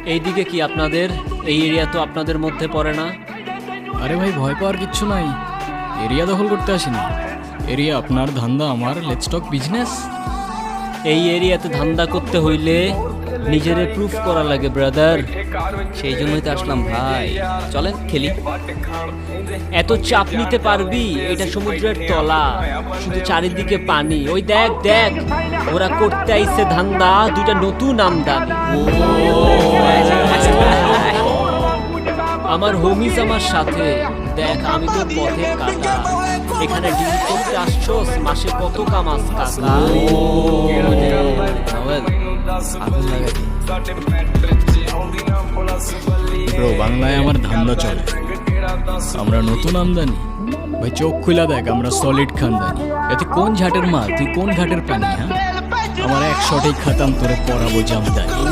এইদিকে কি আপনাদের এই এরিয়া তো আপনাদের মধ্যে পড়ে না? আরে ভাই, ভয় পাওয়ার কিচ্ছু নাই। এরিয়া দখল করতে আসিনি। এরিয়া আপনার, ধান্দা আমার। Let's talk business. এই এরিয়াতে ধান্দা করতে হইলে নিজেরে প্রুফ করা লাগে ব্রাদার। সেই জন্যই তো আসলাম ভাই, চলেন খেলি। এত চাপ নিতে পারবি? এটা সমুদ্রের তলা, শুধু চারিদিকে পানি। ওই দেখ দেখ, ওরা করতে আইছে ধান্দা, দুইটা নতুন আমদানি। আমার হোমিস আমার সাথে, দেখ আমি তো পথে কাটা। এখানে ডিল করতে আসছোস, মাসে কত কামাস কাকা? আগুন লাগাই। ব্রো, বাংলায় আমার ধান্দা চলে। আমরা নতুন আমদানি। ভাই চোখ খুলা দেখ, আমরা সলিড খানদানি। এতে কোন ঝাটের মাল, তুই কোন ঘাটের পানি? হ্যাঁ, আমার এক শটেই খাতাম, তোরে পরাবো জামদানি।